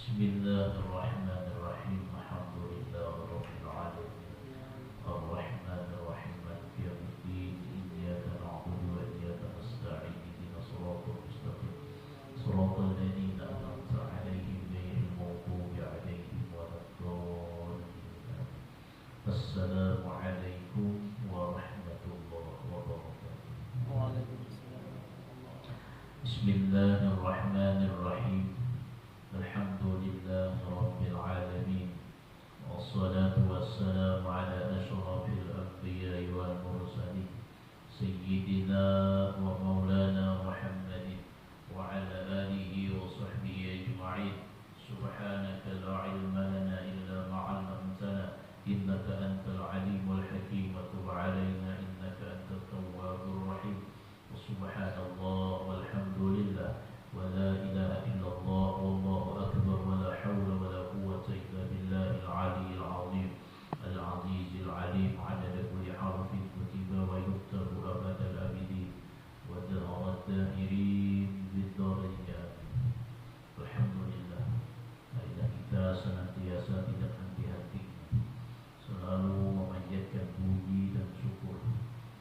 Bismillahirrahmanirrahim. Alhamdulillahirabbil alamin. Arrahmanirrahim. Maliki yaumiddin. Iyyaka na'budu wa iyyaka nasta'in. Ihdinas siratal mustaqim. Shiratal ladzina an'amta 'alaihim ghairil maghdubi 'alaihim waladdallin. Assalamualaikum warahmatullahi wabarakatuh. Waalaikumsalam. Bismillahirrahmanirrahim. Alhamdulillahi rabbil alamin. Wassalatu wassalamu ala asyrafil anbiya'i wal mursalin Sayyidina wa maulana Muhammadin wa ala alihi wa sahbihi ajma'in. Subhanaka la ilma lana illa ma 'allamtana innaka antal alimul hakim. Wa tub 'alaina innaka antat tawwabur rahim. Subhanallah walhamdulillah wa la ilaha illallah wallahu akbar wa la hawla wa la quwwata illa billahil aliyyil azim al-azizil alim. Adada kulli harfin kutiba wa yuktabu abadal abidin wa dahara dahirin bid-darain. Alhamdulillah, marilah kita senantiasa tidak henti-henti selalu memanjatkan puji dan syukur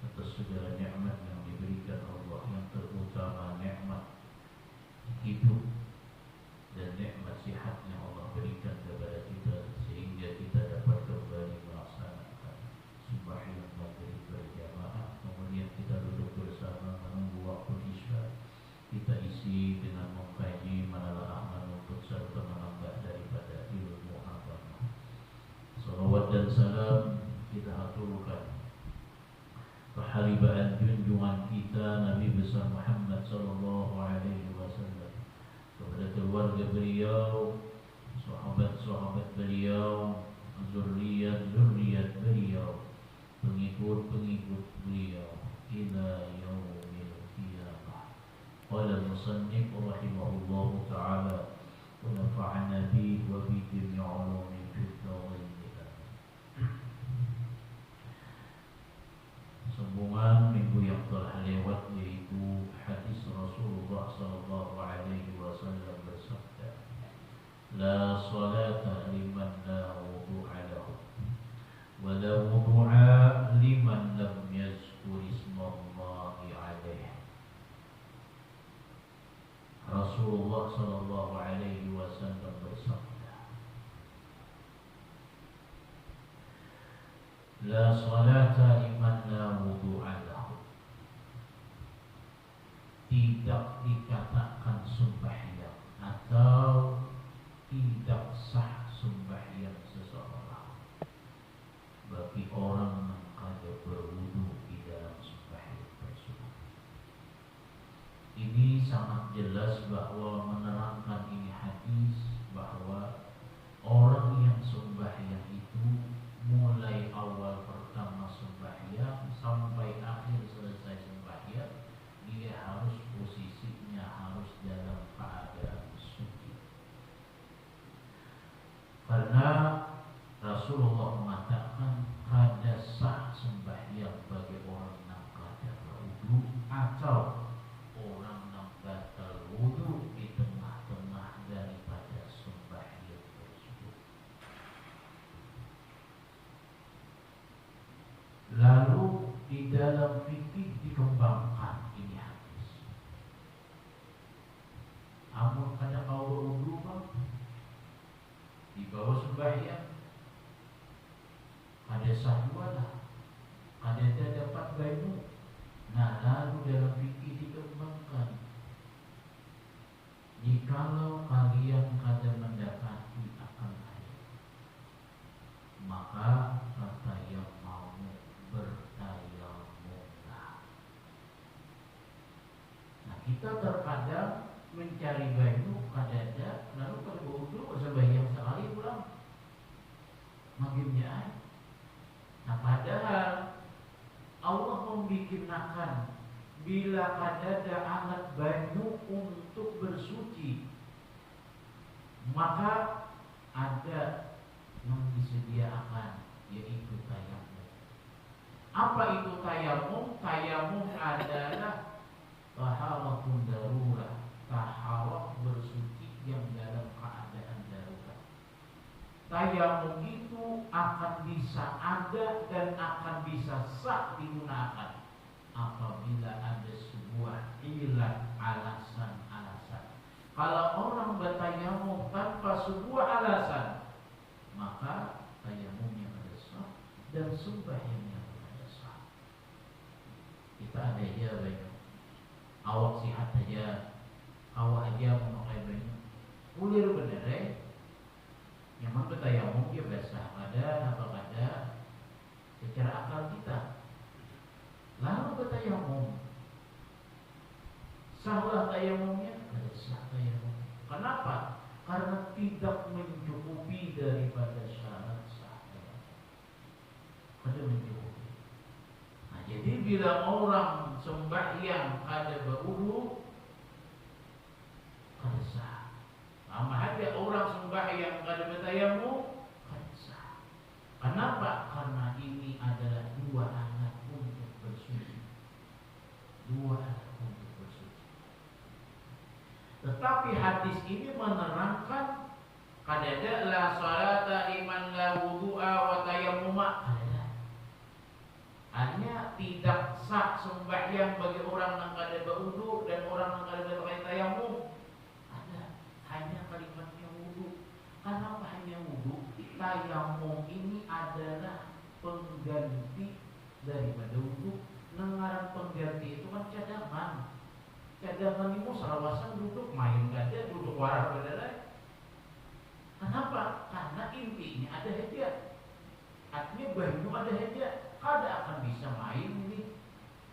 atas segala nikmat yang diberikan Allah, yang terutama nikmat hidup dan nikmat sihat yang Allah berikan kepada kita sehingga kita dapat kembali melaksanakan sembahyang maghrib berjamaah. Kemudian kita duduk bersama menunggu waktu isya. Kita isi dengan mengkaji, menelaah, menuntut serta menambah daripada ilmu agama. Salawat dan salam kita aturkan keharibaan junjungan kita Nabi besar Muhammad sallallahu alaihi wasallam, kepada keluarga beliau, sahabat-sahabat beliau, zuriat-zuriat beliau, pengikut-pengikut beliau ila yaumil qiyamah. Qala al-musannif rahimahullahu ta'ala wa nafa'ana bihi wa bi jami'i ulumi fid dharain. Sambungan minggu yang telah lewat, yaitu hadis Rasulullah sallallahu alaihi wasallam bersabda, la salata liman la wudu'a lahu wa la wudu'a liman lam yazkur ismallahi alaihi. Rasulullah sallallahu alaihi wasallam bersabda, la salata liman la wudu'a lahu. Tidak dikatakan sembahyang atau tidak sah sembahyang seseorang bagi orang yang kada berwudu di dalam sembahyang tersebut. Ini sangat jelas bahwa menerangkan ini hadis bahwa orang yang sembahyang itu mulai awal pertama sembahyang sampai akhir selesai sembahyang, dia harus posisinya harus dalam keadaan suci. Karena Rasulullah mengatakan kada sah sembahyang bagi orang yang kada berwudu atau orang yang batal wudu di tengah-tengah daripada sembahyang tersebut. Lalu di dalam fikih dikembangkan ini hadis. Amun kada kau berwudu bang, di bawah sembahyang kada sah lah, kada dapat banyu. Nah, lalu dalam fikih dikembangkan, jikalau kalian kada mendapati akan air, maka kata yang mau bertayamumlah. Nah, kita terkadang mencari banyu kada ada, lalu kada berwudu sembahyang sekali pulang magimnya air. Nah, padahal Allah membikinkan bila kada ada alat banyu untuk bersuci, maka ada yang disediakan, yaitu tayamum. Apa itu tayamum? Tayamum adalah taharatun darurah, taharah bersuci yang dalam keadaan darurat. tayamum itu akan bisa ada dan akan bisa sah digunakan apabila ada sebuah ilat, alasan-alasan. Kalau orang bertayamum tanpa sebuah alasan, maka tayamumnya ada sah dan sembahyangnya ada sah. Kita ada aja banyak awak sihat aja, awak aja memakai banyak ulir bener nyaman bertayamum dia basah ada apa ada secara akal kita. Lalu bertayamum sahlah tayamumnya, ada sah tayamum. Kenapa? Karena tidak mencukupi daripada syarat sah tayamum. Ada mencukupi. Nah, jadi bila orang sembahyang ada berwudu, ada sah. Sama aja orang sembahyang kada bertayamum, kada sah. Kenapa? Karena ini adalah dua alat untuk bersuci. Dua alat untuk bersuci. Tetapi hadis ini menerangkan kadada la salata liman la wudu'a wa tayammuma. Hanya tidak sah sembahyang bagi orang yang kada berwudu dan orang yang kada berpakai tayamum. Hanya kalimatnya wudu. Kenapa hanya wudu? Tayamum ini adalah pengganti daripada wudu. Nengaran pengganti itu kan cadangan. Cadangan itu sarawasan duduk main gada, duduk warah badalai. Kenapa? Karena intinya ada hadiah. Artinya banyu ada hadiah. Kada akan bisa main ini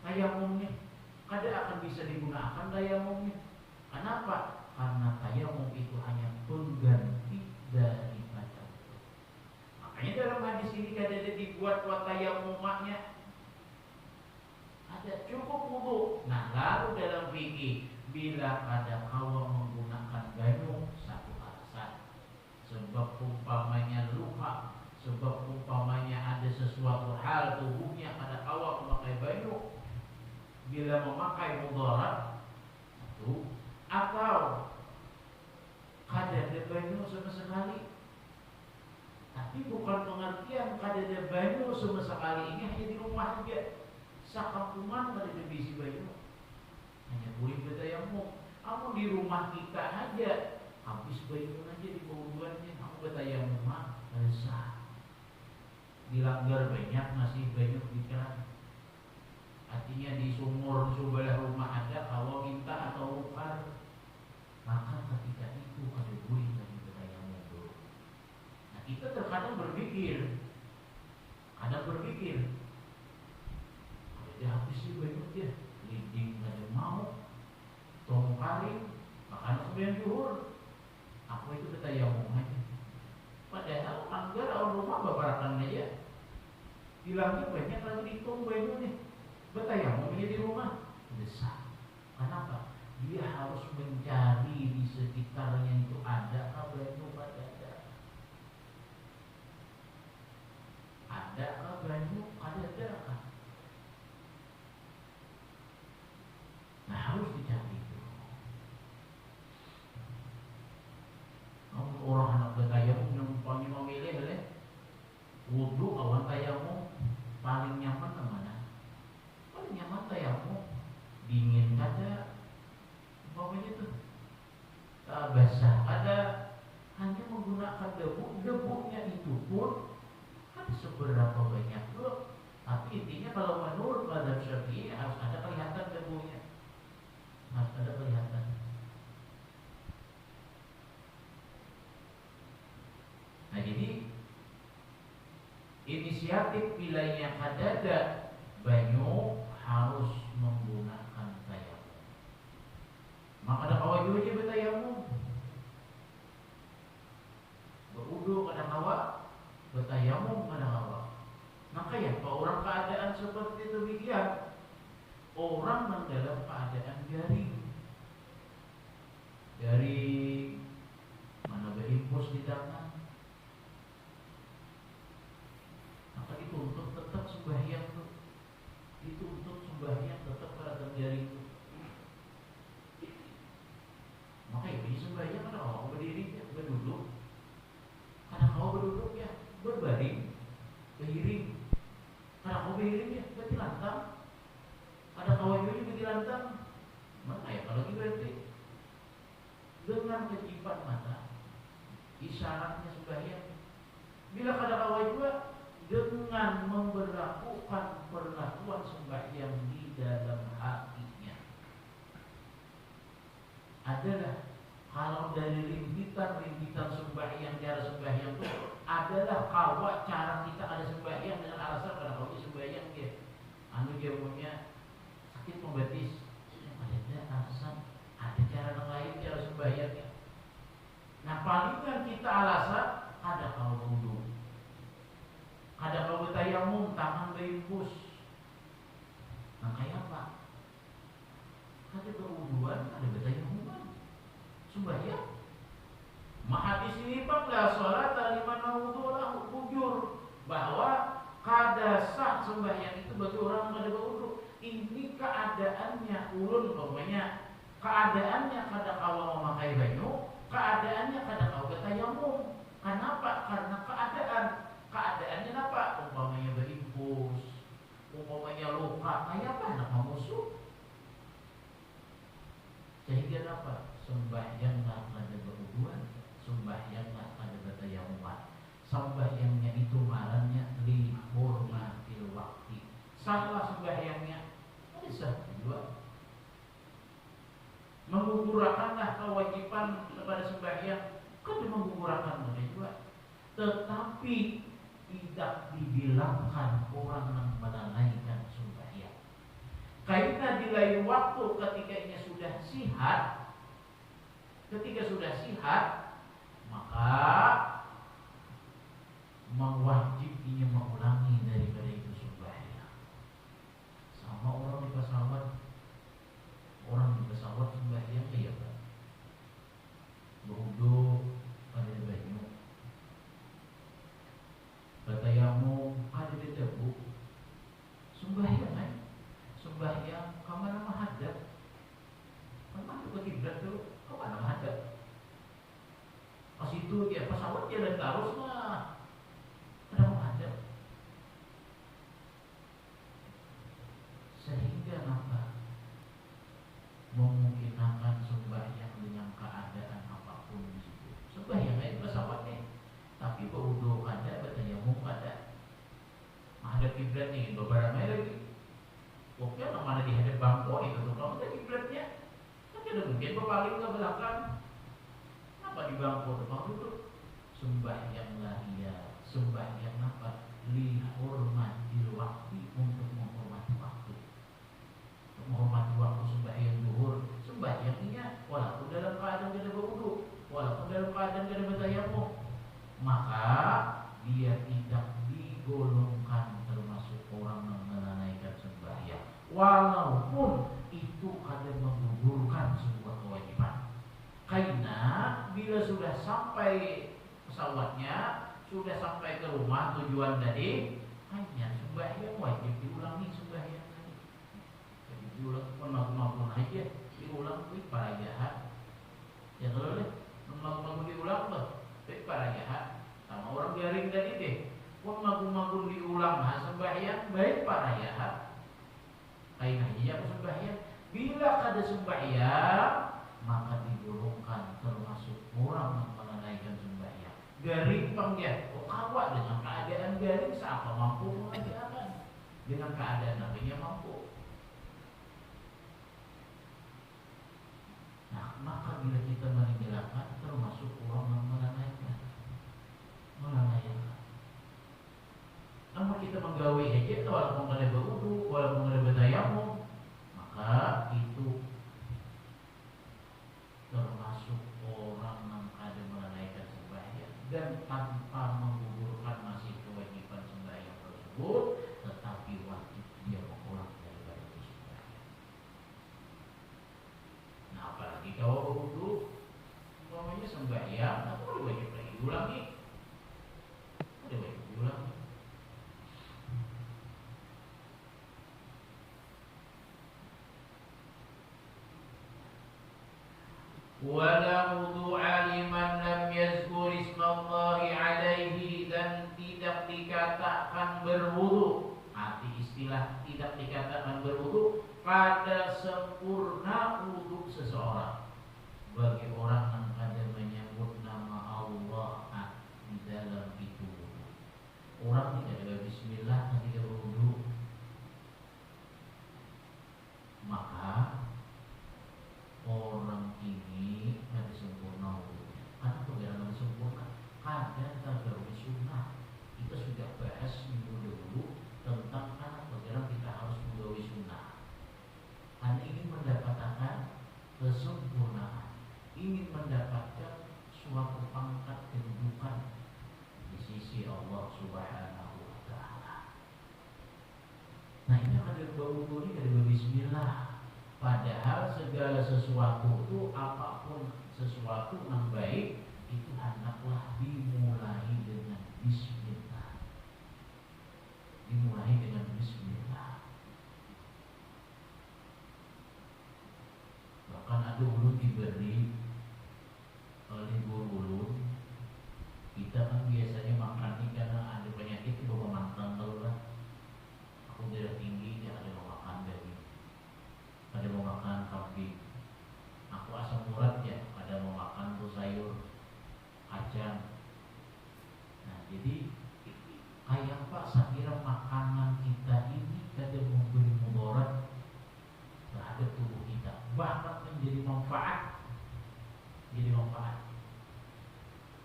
tayamumnya. Kada akan bisa digunakan tayamumnya. Kenapa? Karena tayamum itu hanya pengganti daripada wudu. Makanya dalam hadis ini kada ada dibuat tayamumnya. Ada cukup wudu. Nah, lalu dalam fikih bila ada kawa menggunakan banyu satu alasan. Sebab umpamanya luka, sebab umpamanya ada sesuatu hal tubuhnya ada kawa memakai banyu. Bila memakai mudarat satu, atau kada ada banyu sama sekali. Tapi bukan pengertian kada ada banyu sama sekali ini hanya di rumah saja. Sakampungan kada ada bisi banyu. Hanya boleh bertayamum. Kamu di rumah kita aja habis banyu aja di bawahnya. Kamu bertayamum sah. Dilanggar banyak masih banyak di keran. Artinya di sumur sebelah rumah ada kalau minta atau ukar. Maka ketika itu ada boleh lagi bertayamum dulu. Nah, kita terkadang berpikir, ada habis sih banyak dia, liding ada mau, tong karing, makan sembilan juhur, aku itu bertayamum aja. Padahal anggar orang rumah babarakan aja, bilangnya banyak lagi ditung banyak nih, bertayamum aja di rumah, besar. Kenapa? Dia harus mencari di sekitarnya itu ada banyu pada ada banyu ada. Nah, harus dicari itu. Orang anak bertayamum yang paling memilih wudu awan tayamum paling nyaman kemana? Paling nyaman tayamum dingin kada. Umpamanya itu basah ada, hanya menggunakan debunya itu pun kan seberapa banyak loh. Tapi intinya kalau menurut mazhab Syafi'i harus ada kelihatan debunya, harus ada kelihatan. Nah, jadi inisiatif wilayahnya kadada banyu harus menggunakan tayamum. Maka ada kawa juga aja bertayamum. Berudu kada kawa, bertayamum kada kawa. Maka ya kalau orang keadaan seperti itu demikian, orang yang dalam keadaan dari mana berimpus di tangan, maka dituntut tetap sembahyang tuh, dituntut sembahyang tetap pada jari itu. Maka ya bisa sembahyang kada kau berdiri, berduduk. Kada kau berduduk dengan kejipan mata, isyaratnya sembahyang. Bila kada kawa juga dengan memberlakukan perlakuan sembahyang di dalam hatinya. Adalah kalau dari rimpitan sembahyang, cara sembahyang itu adalah kawa cara kita ada sembahyang dengan alasan karena kalau sembahyang dia dia punya sakit pembetis, ada alasan, ada cara yang lain cara sembahyangnya. Nah palingan kita alasan ada kalau wudu, ada kalau bertayamum tangan berimbus. Nah kayak apa? Ada berwuduan, ada bertayamuman, sembahyang. Hadis ini bang la sholat liman wudu lahu, bujur bahwa kada sah sembahyang itu bagi orang yang ada berwudu. Ini keadaannya ulun umpamanya, keadaannya kada kawa memakai banyu, keadaannya kada kawa bertayamum. Kenapa? Karena keadaannya apa? Umpamanya berimpus, umpamanya luka, kayak apa? Nak memusuh. Sehingga apa? Sembahyanglah kada berwuduan, sembahyanglah kada bertayamuman. Sembahyangnya itu marannya li hurmatil waqti. Salah sembahyangnya bisa juga. Menggugurkanlah kewajiban kepada sembahyang, kada menggugurkan juga. Tetapi tidak dibilangkan orang yang menunaikan sembahyang. Karena di lain waktu ketika sudah sihat, maka mewajibnya mengulangi daripada itu sembahyang. Sama orang di pesawat sembahyang ya kan, berwudu pada banyu, bertayamum ada di debu, sembahyang sembahyang kamar menghadap, kamar juga kiblat tuh, kamar menghadap. Pas itu dia pesawat jalan terus lah. Kenapa ada? Sehingga apa? Memungkinkan sembahyang dengan keadaan apapun di situ. Sembahyang itu pesawatnya, tapi berwudu ada, bertayamum ada. Menghadap kiblat nih, beberapa lagi. Pokoknya mana dihadap bangko itu tuh, kalau ada kiblatnya, kan tidak mungkin berpaling ke belakang. Kenapa di bangko depan itu? Sembahyanglah dia. Sembahyang apa? Li hurmatil waktu, untuk menghormati waktu. Untuk menghormati waktu sembahyang zuhur, sembahyangnya walaupun dalam keadaan tidak berwudu, walaupun dalam keadaan tidak bertayamum, maka dia tidak digolongkan termasuk orang yang menunaikan sembahyang, walaupun itu ada menggugurkan sebuah kewajiban. Karena bila sudah sampai pesawatnya, sudah sampai ke rumah tujuan tadi, hanya sembahyang wajib diulangi sembahyang tadi. Jadi diulang maupun aja diulang itu para jahat. Ya kalau deh maupun diulang tuh para jahat. Sama orang garing tadi deh, maupun diulang sembahyang baik para jahat. Kain aja aku sembahyang. Bila kada sembahyang, maka digolongkan termasuk orang yang menunaikan sembahyang. Garing panggil, kawa dengan keadaan garing, siapa mampu mengerjakan? Dengan keadaan namanya mampu. Nah, maka bila kita meninggalkan, termasuk orang yang menunaikan. Namun kita menggawe aja, walaupun ada berwudu, walaupun ada bertayamum, maka itu termasuk orang yang ada menunaikan sembahyang dan tanpa menggugurkan masih kewajiban sembahyang tersebut, tetapi wajib dia mengulang daripada itu sembahyang. Nah, apalagi kalau berwudu, namanya sembahyang, apa wajib lagi diulangi? Ada wajib diulangi. Wala wudu'a liman lam yazkur ismallahi alaihi, dan tidak dikatakan berwudu. Arti istilah tidak dikatakan berwudu pada sempurna wudu seseorang bagi orang yang mendapatkan suatu pangkat kedudukan di sisi Allah Subhanahu wa taala. Nah, ini kada bau-bau ini kada bismillah. Padahal segala sesuatu itu, apapun sesuatu yang baik itu hendaklah dimulai dengan bismillah. Dimulai dengan bismillah. Bahkan ada ulun diberi oleh guru ulun, kita kan biasanya makan ini karena ada penyakit itu bawa mantang kalau lah. Aku darah tinggi, dia ada mau makan daging, ada mau makan kambing. Aku asam urat ya, ada mau makan tuh sayur kacang. Nah, jadi kayak apa saya kira makanan kita ini kada memberi mudarat terhadap tubuh kita, bahkan menjadi manfaat. Jadi manfaat.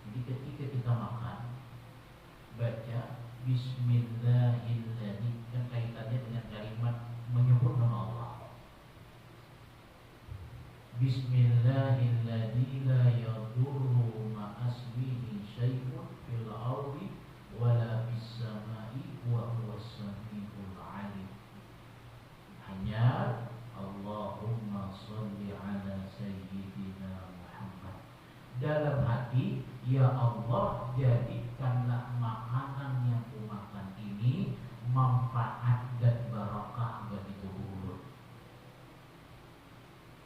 Jadi ketika kita makan, baca Bismillahirrahmanirrahim, kan kaitannya dengan kalimat menyebut nama Allah. Bismillahirrahmanirrahim, la yadurru ma'asmihi syai'un fil ardi wala bis samai wa huwas samiul alim. Hanya Allahumma sholli ala sayyidina Muhammad. Dalam hati, ya Allah, jadikanlah makanan yang kumakan ini manfaat dan barakah bagi tubuh.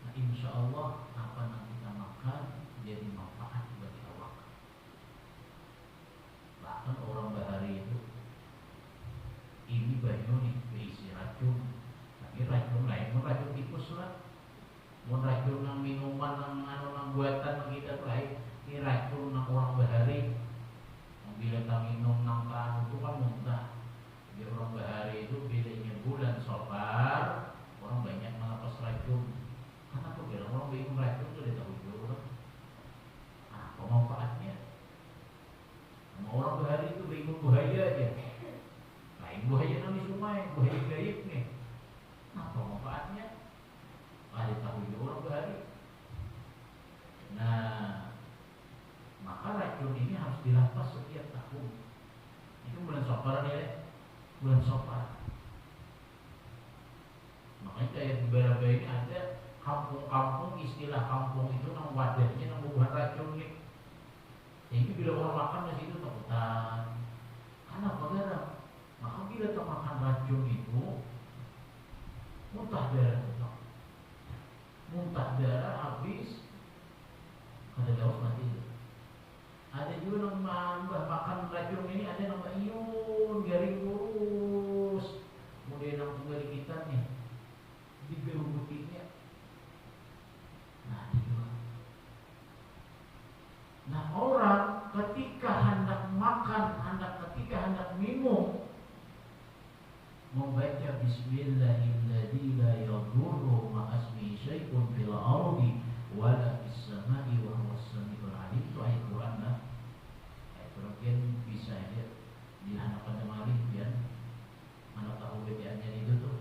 Nah, insya Allah apa yang kita makan jadi manfaat bagi awak. Bahkan orang bahari itu, ini banyak nih berisi racun. Tapi racun lain, racun tikus lah. Mau racun yang minuman, yang buatan kita tuh lain. Ini racun yang orang bahari. Bila kita minum nangka itu kan muntah. Jadi orang bahari itu bilanya bulan Safar, orang banyak melepas racun. Karena aku kira orang minum racun itu dia tahu juga. Apa manfaatnya? Sama orang bahari itu bingung buaya aja. Lain buaya nang di sungai, buaya gaib nih. Apa manfaatnya? Ada tahu juga orang bahari. Nah, maka racun ini harus dilapas setiap tahun. Itu bulan Safar ya, bulan Safar. Makanya kayak di beberapa ini ada kampung-kampung, istilah kampung itu nang wadahnya nang buah racun nih. Jadi bila orang makan di situ takutan. Kenapa gara? Maka bila kita makan racun itu muntah darah, muntah darah habis, kada daus mati. Ada juga yang makan racun ini, ada yang iun, garing lurus. Kemudian yang tunggal di kita nih, di belum putihnya. Nah, itu. Nah, orang ketika hendak makan, ketika hendak minum, membaca Bismillahirrahmanirrahim, la yadurru ma'asmi syai'un fil ardi wala fis samai wa huwas samiul alim. Itu ayat Quran lah. Ayat Quran bisa aja dihanapkan sama alih biar mana tahu bacaannya itu tuh.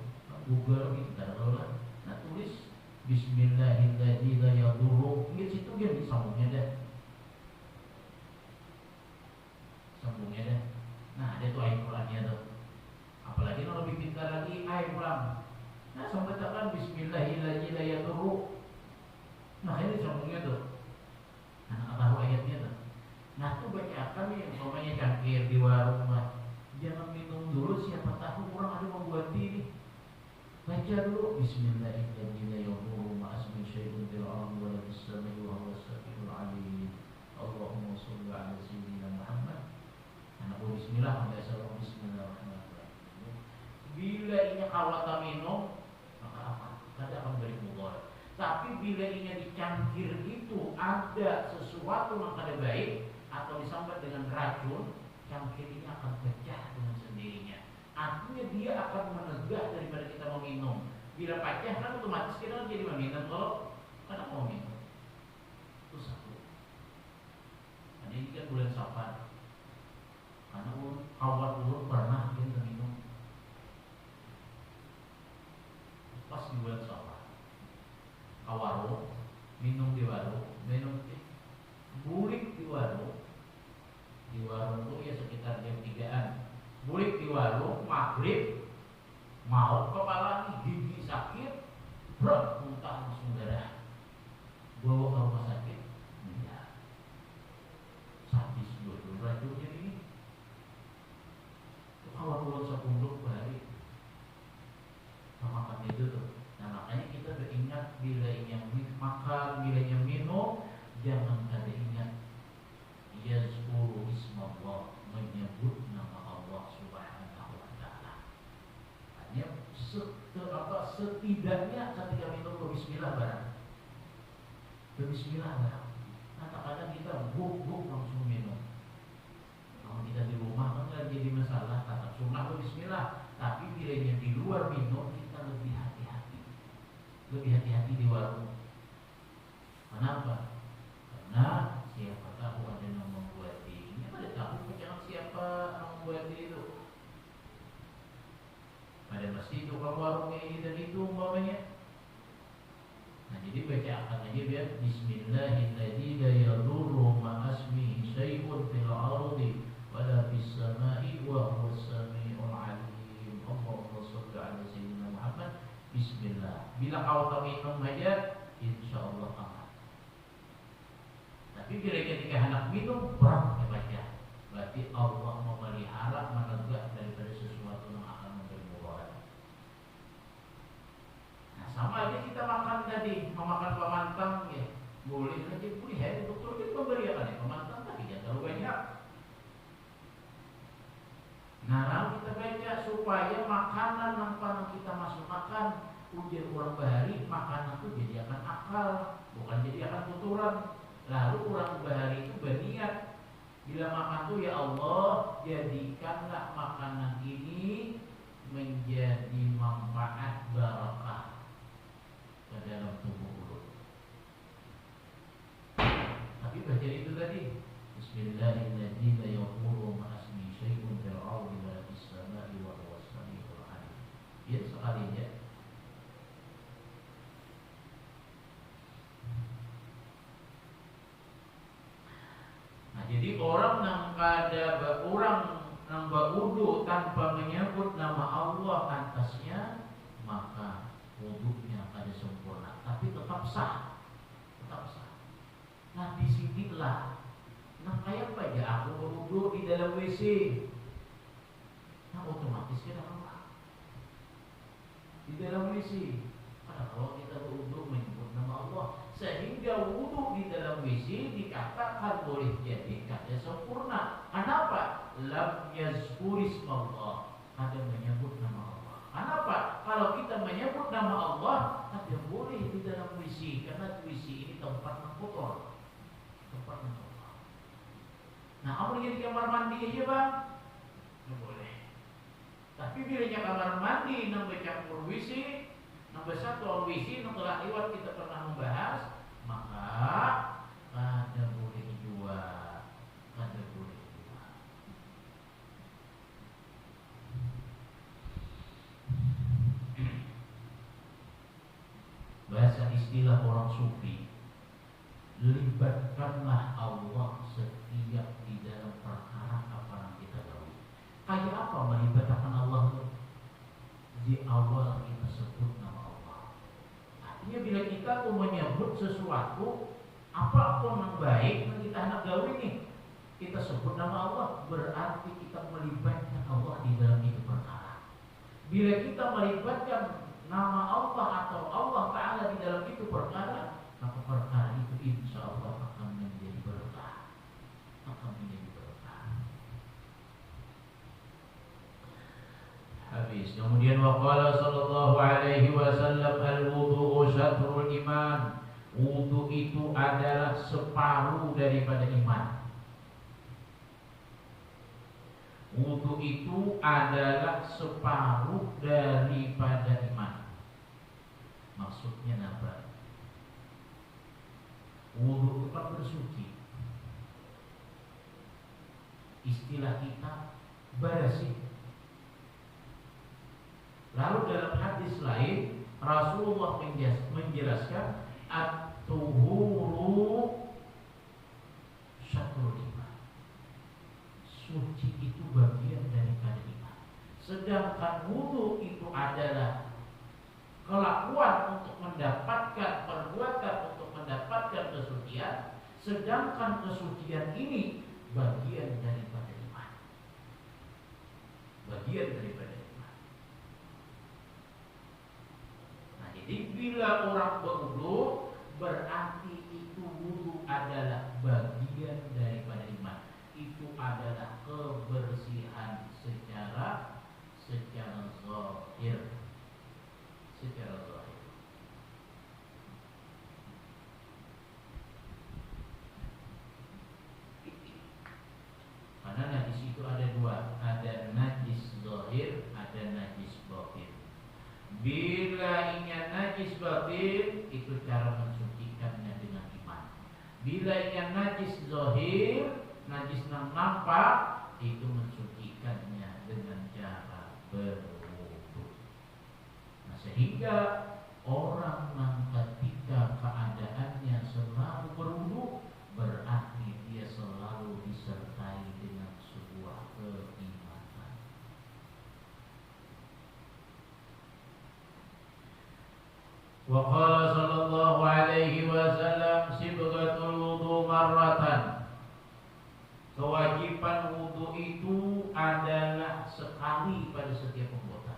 Google gitu kada tahu lah. Nah, tulis Bismillahirrahmanirrahim, la yadurru. Di situ dia disambungnya dah. Sambungnya dah. Nah, ada tuh ayat Qurannya tuh. Apalagi kalau lebih pintar lagi ayat Quran. Nah, sampai katakan Bismillahirrahmanirrahim, la yadurru. Nah, ini sambungnya tuh. Nah, tahu ayatnya tuh. Nah, tuh bacakan nih, umpamanya cangkir di warung lah. Jangan minum dulu, siapa tahu orang ada membuat diri. Baca dulu Bismillahirrahmanirrahim, la yadurru ma'asmi syai'un fil ardi wa la fis samai wa huwas samiul alim. Allahumma sholli ala sayyidina Muhammad. Anak bismillah, bismillahirrahmanirrahim. Bila ini kawata minum, maka apa? Kada akan beri mudarat. Tapi bila ini dicangkir itu ada sesuatu yang kada baik atau disambat dengan racun, cangkir ini akan pecah dengan sendirinya. Artinya dia akan menegah daripada kita meminum. Bila pecah kan otomatis kita jadi meminum. Kalau kada mau minum, itu satu. Nah, ini kan bulan Safar. Karena kawan ulun pernah dia minum pas di bulan Safar. Kawarung minum di warung, minum berbismillah barang. Berbismillah barang. Kadang-kadang kita buk langsung minum. Kalau kita di rumah kan nggak jadi masalah, tetap sunnah berbismillah. Tapi bilanya di luar minum kita lebih hati-hati. Lebih hati-hati di warung. Kenapa? Karena siapa tahu ada yang membuat ini. Ada tahu jangan siapa yang membuat itu. Pada masjid itu kalau warungnya ini dan itu umpamanya. Nah jadi bacakan aja biar Bismillahirrahmanirrahim la yadurru ma asmihi syai'un fil ardi wala fis sama'i wa huwas sami'ul 'alim. Allahumma shalli 'ala sayyidina Muhammad. Bismillah. Bila kau minum aja insyaallah aman. Tapi bila ketika hendak minum berat baca. Berarti Allah memelihara menegak daripada sesuatu yang akan memberi mudarat. Sama aja kita makan tadi, memakan pemantang ya, boleh saja boleh. Hari dokter kita memberi apa nih pemantang tapi jangan terlalu banyak. Nah, kita baca supaya makanan yang kita masuk makan ujian orang bahari, makanan itu jadi akan akal, bukan jadi akan tuturan. Lalu orang bahari itu berniat bila makan tuh ya Allah jadikanlah makanan ini menjadi manfaat barakah ke dalam tubuh mulut. Tapi baca itu tadi Bismillahirrahmanirrahim la yaqulu ma asmi syai'un fil ardi wa fis sama'i wa huwas sami'ul 'alim. Ya sekali ya. Nah, jadi orang yang berwudu tanpa menyebut nama Allah atasnya, maka wudunya ada sempurna, tapi tetap sah. Nah disinilah, nah kayak apa ya aku berwudu di dalam WC, nah otomatis kita lelah di dalam WC. Karena kalau kita berwudu menyebut nama Allah, sehingga wudu di dalam WC dikatakan boleh jadi kata sempurna. Kenapa? Lam yazkurismallah, ada menyebut nama Allah. Kenapa? Kalau kita menyebut nama Allah, ada boleh di dalam WC, karena WC ini tempat yang kotor. Nah, kamu jadi kamar mandi aja bang, nggak boleh. Tapi bila kamar mandi nambah campur WC, nambah satu WC, yang telah lewat kita pernah membahas, maka ada boleh jual. Bahasa istilah orang sufi, libatkanlah Allah setiap di dalam perkara apa yang kita tahu. Kayak apa melibatkan Allah itu? Di awal kita sebut nama Allah. Artinya bila kita tuh menyebut sesuatu apapun yang baik yang kita hendak gawe ini, kita sebut nama Allah, berarti kita melibatkan Allah di dalam itu perkara. Bila kita melibatkan nama Allah atau Allah Ta'ala di dalam itu perkara, maka perkara itu insya Allah akan menjadi berkah. Habis. Kemudian waqala sallallahu alaihi wasallam al-wudu'u syatrul iman. Wudu itu adalah separuh daripada iman. Wudu itu adalah separuh daripada iman. Maksudnya apa? Wudu itu kan bersuci. Istilah kita bersih. Lalu dalam hadis lain Rasulullah menjelaskan at-tuhuru syatrul iman. Suci itu bagian daripada iman. Sedangkan wudu itu adalah kelakuan untuk mendapatkan perbuatan, untuk mendapatkan kesucian. Sedangkan kesucian ini bagian daripada iman. Nah, jadi bila orang berwudu, berarti itu wudu adalah bagian daripada iman. Itu adalah kebersihan secara zahir. batin, itu cara mensucikannya dengan iman. Bila yang najis zahir, najis yang nampak, itu mensucikannya dengan cara berwudu. Nah, sehingga orang yang ketika keadaannya selalu berwudu, berarti dia selalu disertai dengan sebuah keimanan. Wa qala sallallahu alaihi wasallam sibghatul wudu marratan. Kewajiban wudu itu adalah sekali pada setiap anggota.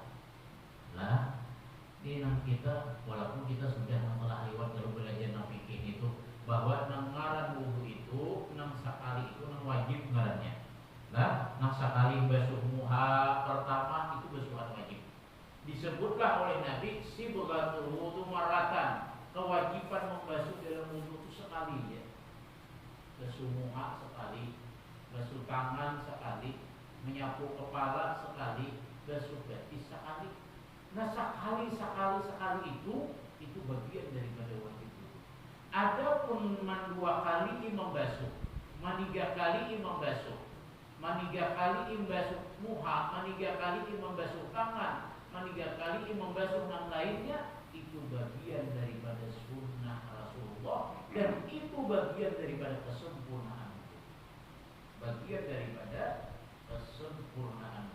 Lah, ini kita walaupun kita sudah telah lewat dalam belajar fikih itu bahwa ngaran wudu itu nang sekali itu nang wajib ngarannya. Lah, nang sekali basuh muha pertama itu basuhan wajib. Disebutlah oleh Nabi sibghatul wudu marratan. Kewajiban membasuh dalam wudu itu sekali ya. Basuh muha sekali, basuh tangan sekali, menyapu kepala sekali, basuh betis sekali. Nah sekali itu bagian daripada wajib itu. Adapun man 2 kali membasuh, man 3 kali membasuh, man 3 kali membasuh muha, man 3 kali membasuh tangan, man 3 kali membasuh yang lainnya, itu bagian daripada sunnah Rasulullah dan itu bagian daripada kesempurnaan. Bagian daripada kesempurnaan.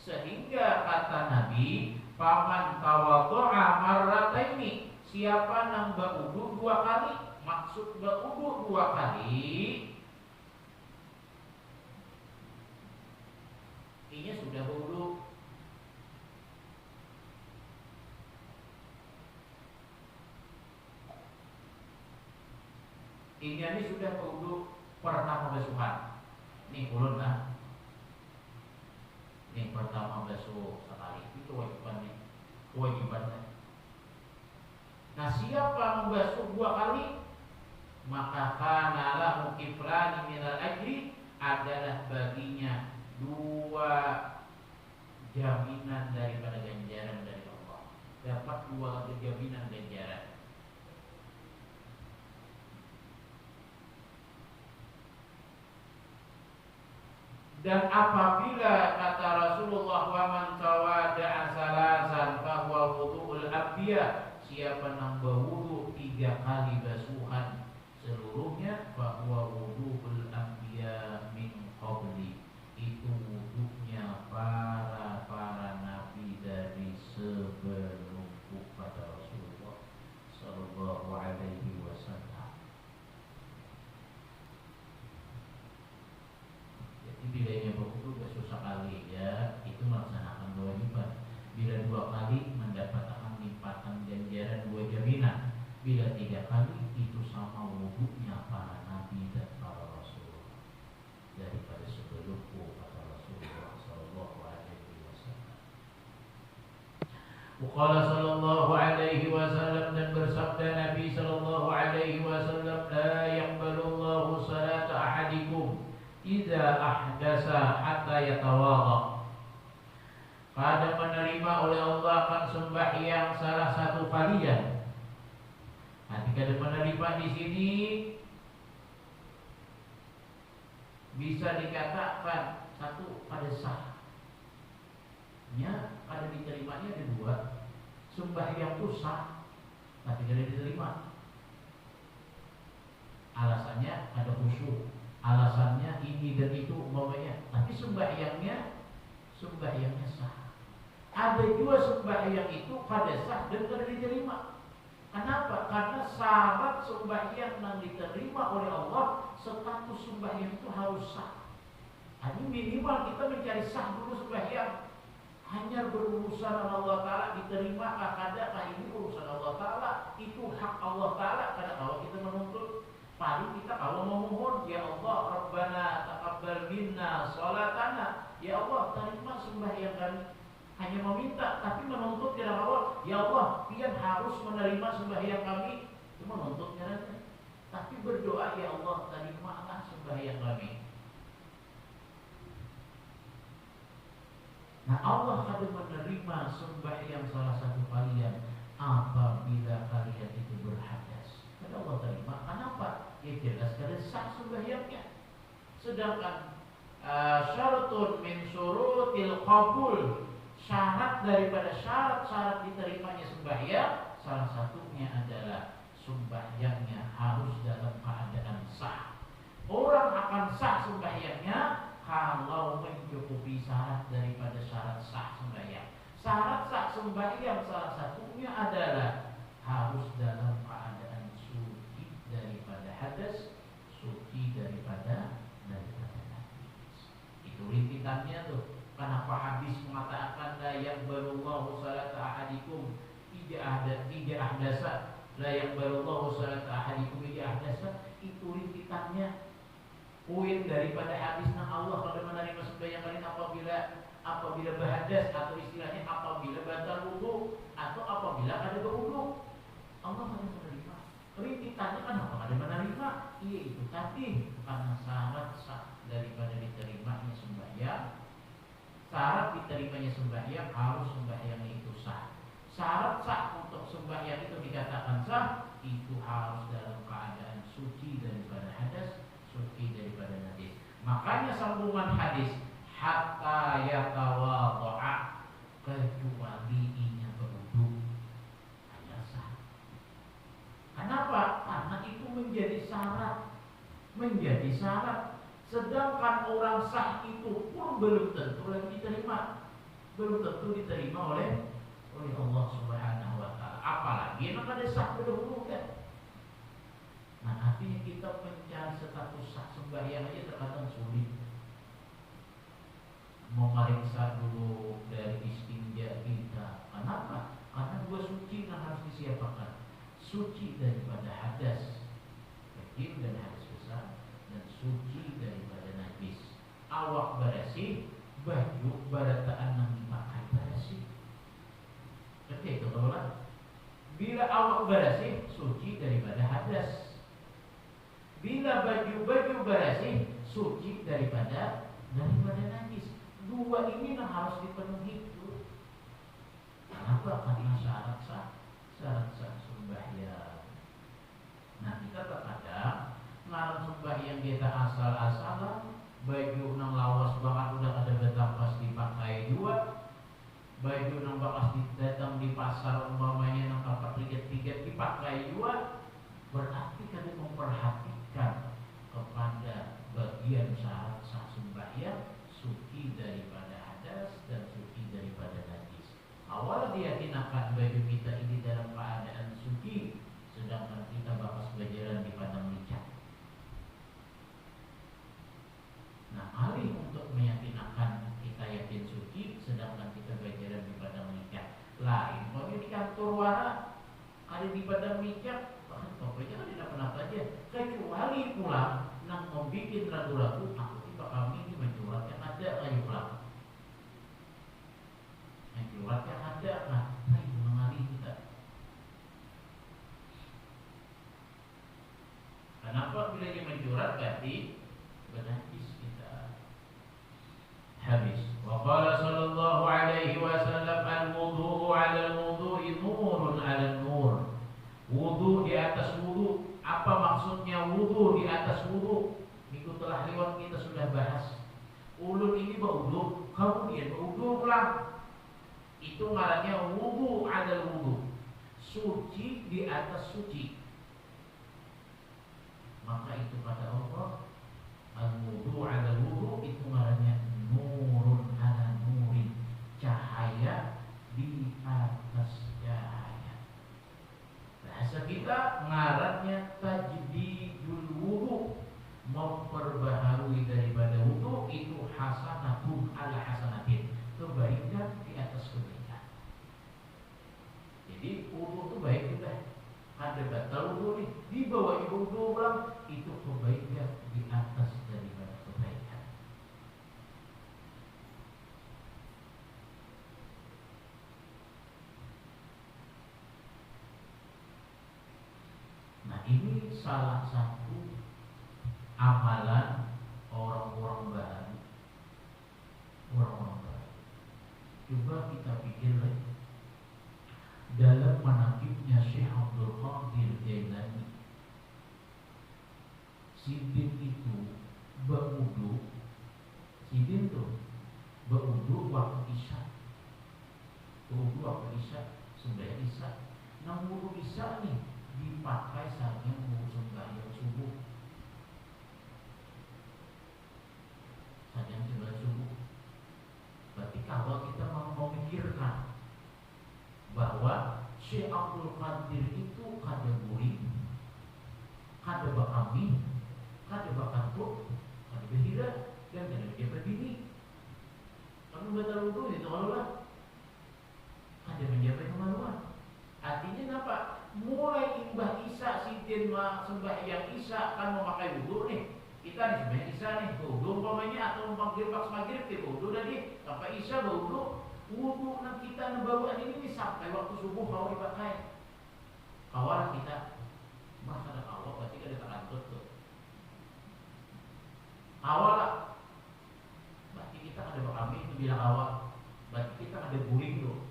Sehingga kata Nabi, faman tawaddu'a marrataini, siapa nang baudu 2 kali, maksud baudu 2 kali ini sudah baudu. Ini sudah baudu pertama basuhan. Nih ulun lah. Nih pertama basuh sekali, itu kewajibannya. Nah, siapa membasuh 2 kali, maka kana lahu kiflani minal ajri, adalah baginya 2 jaminan daripada ganjaran dari Allah. Dapat 2 jaminan ganjaran. Dan apabila kata Rasulullah wa man tawada'a salasan fahuwa wudu'ul abdiya, siapa nang berwudu 3 kali basuhan seluruhnya, fahuwa wudu'ul abdiya min qabli, itu wudu'nya para nabi dari sebelumku, kata Rasulullah sallallahu alaihi wasallam. Bila ia berwudu basuh sekali ya, itu melaksanakan kewajiban. Bila 2 kali mendapatkan lipatan ganjaran 2 jaminan. Bila 3 kali itu sama wudunya para nabi dan para rasul daripada sebelumku, kata Rasulullah sallallahu alaihi wasallam. Qala sallallahu alaihi wasallam, dan bersabda Nabi sallallahu alaihi wasallam, la yaqbalullahu salata ahadikum idza ahdasa hatta yatawadha. Kada menerima oleh Allah akan sembahyang salah satu kalian. Nanti kada menerima di sini bisa dikatakan satu pada sahnya, kada diterimanya ada 2. Sembahyang itu sah, tapi kada diterima. Alasannya ada khusyuk, alasannya ini dan itu umpamanya, tapi sembahyangnya sah. Ada juga sembahyang itu kada sah dan kada diterima. Kenapa? Karena syarat sembahyang yang diterima oleh Allah, status sembahyang itu harus sah. Ini minimal kita mencari sah dulu sembahyang. Hanya berurusan dengan Allah Ta'ala, diterima kada ini urusan Allah Ta'ala, itu hak Allah Ta'ala. Karena kalau kita menuntut, paling kita kalau memohon, ya Allah, Rabbana taqabbal minna salatana, ya Allah terima sembahyang kami. Hanya meminta, tapi menuntut tidak awal, ya Allah pian harus menerima sembahyang kami, itu menuntut caranya. Tapi berdoa, ya Allah terimalah sembahyang kami. Nah, Allah kada menerima sembahyang salah satu kalian apabila kalian itu berhadas. Kata Allah terima. Kenapa? Ya jelas karena sah sembahyangnya. Sedangkan syaratun min syurutil qabul, syarat daripada syarat-syarat diterimanya sembahyang, salah satunya adalah sembahyangnya harus dalam keadaan sah. Orang akan sah sembahyangnya kalau mencukupi syarat daripada syarat sah sembahyang. Syarat sah sembahyang salah satunya adalah harus dalam keadaan suci daripada hadas, suci daripada najis. Itu rintitannya tuh. Kenapa hadis mengatakan la yaqbalullahu salata ahadikum tidak ahdasa, la yaqbalullahu salata ahadikum tidak ahdasa. Itu rintitannya. Poin daripada hadis Allah pada menerima sembahyang kalian apabila berhadas, atau istilahnya apabila batal wudu atau apabila ada berwudu. Allah akan menerima. Rintitannya kan apa? Ada menerima. Iya itu tadi karena syarat sah daripada diterimanya sembahyang. Syarat diterimanya sembahyang harus sembahyangnya itu sah. Syarat sah untuk sembahyang itu dikatakan sah itu harus dalam keadaan suci daripada hadas, suci daripada najis. Makanya sambungan hadis hatta yatawadha'a, kecuali inya berwudu hanya sah. Kenapa? Karena itu menjadi syarat. Sedangkan orang sah itu pun belum tentu lagi diterima. Belum tentu diterima oleh Allah Subhanahu wa taala. Apalagi yang ada sah berwudu kan. Nah, artinya kita mencari status sah sembahyang aja terkadang sulit. Memeriksa dulu dari istinja kita. Kenapa? Karena dua suci yang harus disiapkan. Suci daripada hadas kecil dan hadas besar, dan suci daripada najis. Awak bersih, baju barataan yang dipakai bersih. Seperti itu kalau bila awak bersih, suci daripada hadas. Bila baju bersih, suci daripada najis. Dua ini yang harus dipenuhi itu. Kenapa? Karena syarat sah sembahyang. Nah, kita terkadang ngarang sembahyang kita asal-asalan, baju nang lawas banget udah ada betang pas dipakai dua, baju nang bakas datang di pasar umpamanya nang dapat tiket dipakai dua, berarti kan memperhatikan kepada bagian syarat sah sembahyang, suci daripada hadas dan suci daripada najis. Awal diyakinakan baju kita ini dalam keadaan suci, sedangkan kita bakas berjalan di padang licin. Nah, alih untuk meyakinkan kita yakin suci, sedangkan kita berjalan di padang licin. Lain, kalau di kantor wara, ada di padang licin, pokoknya kan tidak pernah saja. Kecuali pula nang membuat ragu-ragu, aku tiba kami ini menjurat yang ada ayo pulang. Menjurat yang ada kan, itu mengali kita. Kenapa bila dia menjurat berarti bernajis kita. Habis. Wa qala sallallahu alaihi wasallam al-wudu'u 'ala al-wudu'i nurun 'ala an-nur. Wudu di atas wudu. Apa maksudnya wudu di atas wudu? Minggu telah lewat kita sudah bahas. Ulun ini berwudu, kemudian berwudu pulang. Itu ngarannya wudu ada wudu. Suci di atas suci. Maka itu kata Allah, al-wudu ada wudu, itu ngarannya nurun ala nurin, cahaya di atas cahaya. Bahasa kita ngarannya tajdidul wudu, memperbaharui daripada wudu itu hasanatun ala hasanatin, kebaikan di atas kebaikan. Jadi wudu itu baik juga. Ada batal wudu nih, dibawa wudu ulang, itu kebaikan di atas daripada kebaikan. Nah, ini salah satu amalan orang-orang baru. Orang-orang baru. Coba kita pikir lagi. dalam manaqibnya Syekh Abdul Qadir Jailani. Sidin itu berwudu, Sidin tuh berwudu waktu Isya, berwudu waktu Isya, sembahyang Isya. Nah wudu Isya nih dipakai saatnya mau sembahyang subuh, saatnya sembahyang subuh. Berarti kalau kita mau memikirkan bahwa Syekh Abdul Qadir itu kada guring, kada bakami, kada bakantuk, kada behira, dan kada dia berdiri. Kamu batal wudu itu kalau lah kada menjapai kemaluan. Artinya apa? Mulai imbah Isya Sidin sembahyang Isya kan memakai wudu nih. Kita nih sembahyang Isya nih, wudu umpamanya atau maghrib pas maghrib kita wudu tadi sampai Isya wudu. Wudu nang kita ngebawaan ini sampai waktu subuh mau dipakai. Kawal kita masa ada kawal berarti ada terantut tuh. Kawal lah. Berarti kita ada bakami itu bilang awal. Berarti kita ada guling tuh.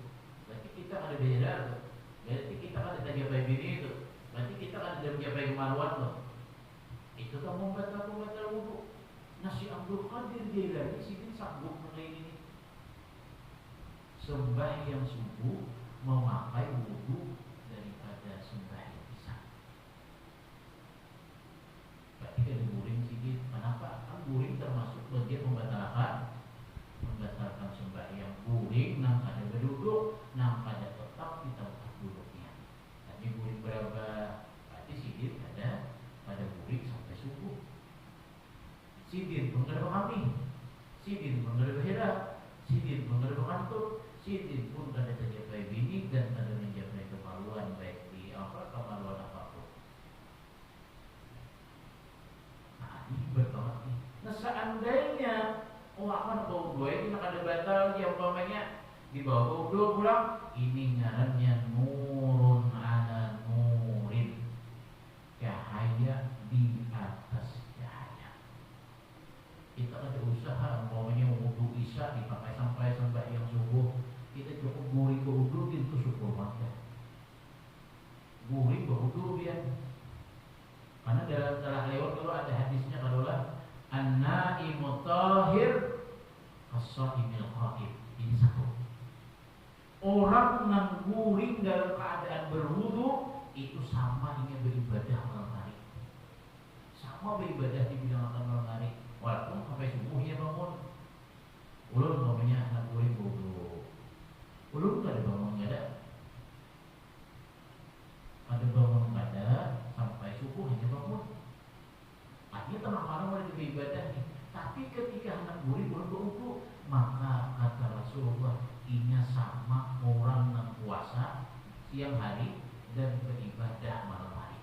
Berarti kita ada beda tuh. Berarti kita ada terjapai bini itu. Berarti kita ada terjapai kemaluan tuh. Itu kan membatal wudu. Nasi Abdul Qadir Jailani sini sanggup mengenai ini. Sembahyang subuh memakai wudu daripada sembahyang Isya. Berarti kan guring sedikit. Kenapa? Kan guring termasuk bagian membatalkan sembahyang. Guring nang ada berduduk, nang ada tetap di tempat duduknya. Tadi guring berapa? Berarti sedikit ada pada guring sampai subuh. Sidin pun kada kami, Sidin pun kada behera, Sidin pun kada kantuk. Sidin pun kada terjapai bini dan kada menjapai kemaluan baik di kemaluan apapun. Nah ini bertolak nih. Nah seandainya akan bau dua ini kada batal ya umpamanya dibawa bau pulang, ini ngarannya nurun ala nurin, cahaya di atas cahaya. Kita ada usaha umpamanya wudu Isya dipakai sampai sembahyang subuh. Kita cukup gurih ke wudu itu syukur banget. Gurih ke wudu biar. Karena dalam telah lewat kalau ada hadisnya kalau lah an-naimu tahir as-shaimil qaim. Ini satu. Orang yang guring dalam keadaan berwudu itu sama dengan beribadah malam hari. Sama beribadah di bidang malam hari. Walaupun sampai subuhnya bangun. Ulun namanya anak guring wudu. Ulun gak ada bangun gak ada. Ada bangun gak ada sampai subuh hanya bangun. Artinya tengah malam mulai beribadah nih. Tapi ketika anak guring ulun berwudu, maka kata Rasulullah ini sama orang yang puasa siang hari dan beribadah malam hari.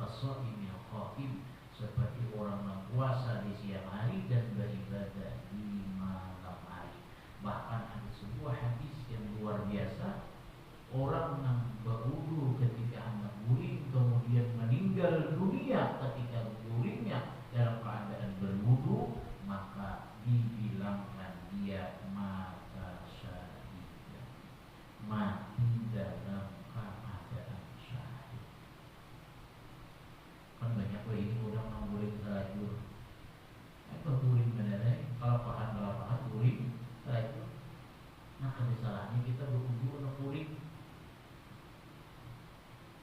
As-shaimil qaim, seperti orang yang puasa di siang hari dan beribadah di malam hari. Bahkan ada sebuah hadis yang luar biasa. Orang yang berwudu ketika hendak guring kemudian meninggal dunia ketika guringnya dalam keadaan berwudu, maka dibilangkan dia mata syahid, mati dalam keadaan syahid. Kan banyak ini orang yang guring terlanjur. Apa guring beneran? Kalau pahan guring terlanjur. Nah kesalahannya kita berwudu untuk guring.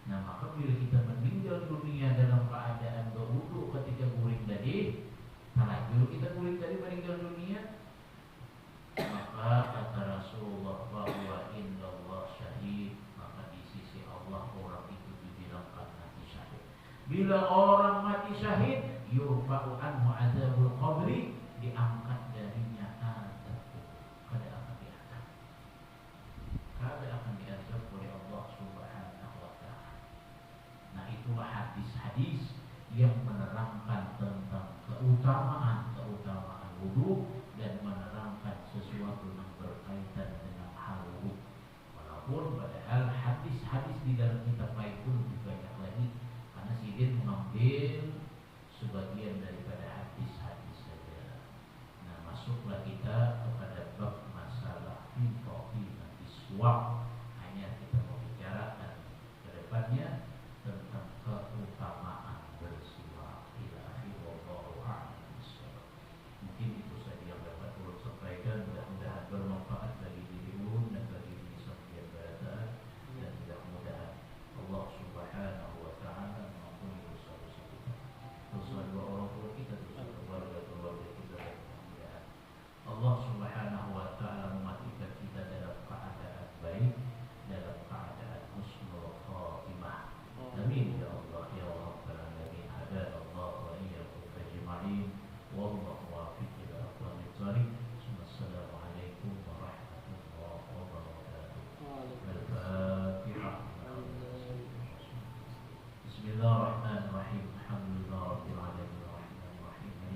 Nah maka bila kita meninggal dunia dalam keadaan berwudu ketika guring tadi, terlanjur kita guring tadi meninggal dunia, maka kata Rasulullah bahwa indallah syahid, maka di sisi Allah orang itu dibilangkan mati syahid. Bila orang mati syahid, yurfa'u anhu azabul qabri, diangkat darinya azab kubur, kada akan diazab, kada akan diazab oleh Allah Subhanahu wa ta'ala. Nah itulah hadis-hadis yang menerangkan tentang keutamaan wudu dan menerangkan sesuatu yang berkaitan dengan hal wudu. Walaupun padahal hadis-hadis di dalam kitab pun lebih banyak lagi, karena Sidin mengambil sebagian daripada hadis-hadis saja. Nah masuklah kita kepada bab masalah fitohi iswab. Hanya kita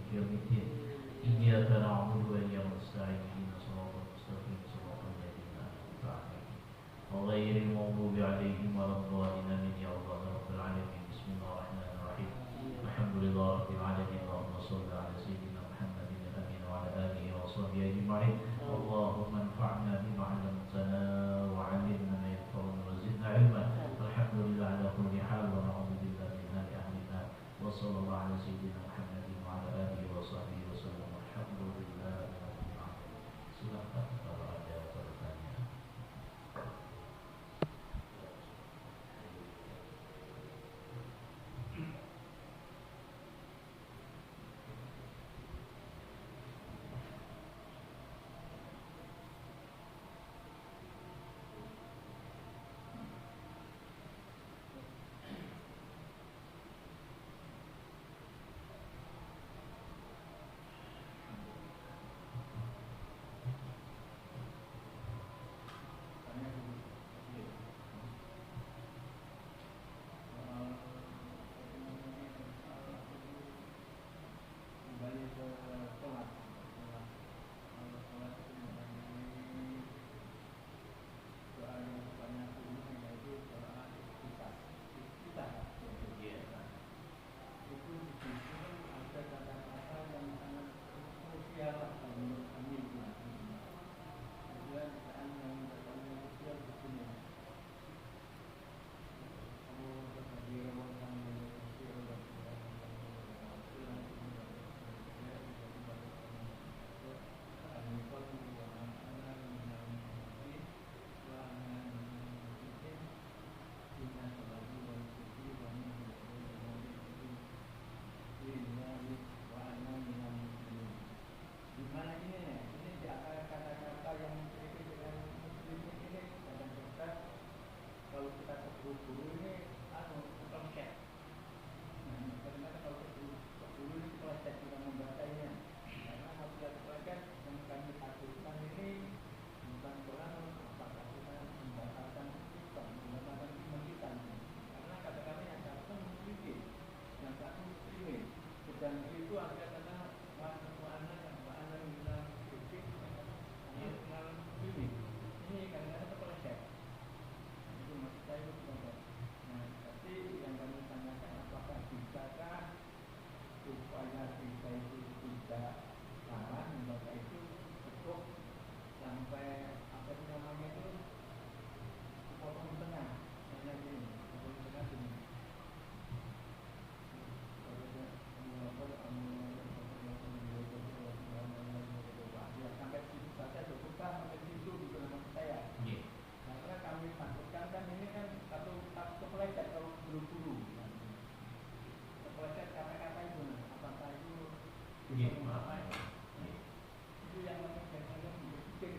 مالك يوم الدين إياك نعبد وإياك نستعين اهدنا الصراط المستقيم صراط الذين أنعمت عليهم غير المغضوب عليهم ولا الضالين آمين يا رب العالمين. بسم الله الرحمن الرحيم. الحمد لله رب العالمين. اللهم صل على سيدنا محمد الأمين وعلى آله وصحبه أجمعين. اللهم انفعنا بما علمتنا وعلمنا ما ينفعنا وزدنا علما. الحمد لله على كل حال ونعوذ بالله من حال أهل النار. وصلى الله على سيدنا محمد وعلى آله وصحبه وسلم. الحمد لله رب العالمين. Silakan kalau ada pertanyaan.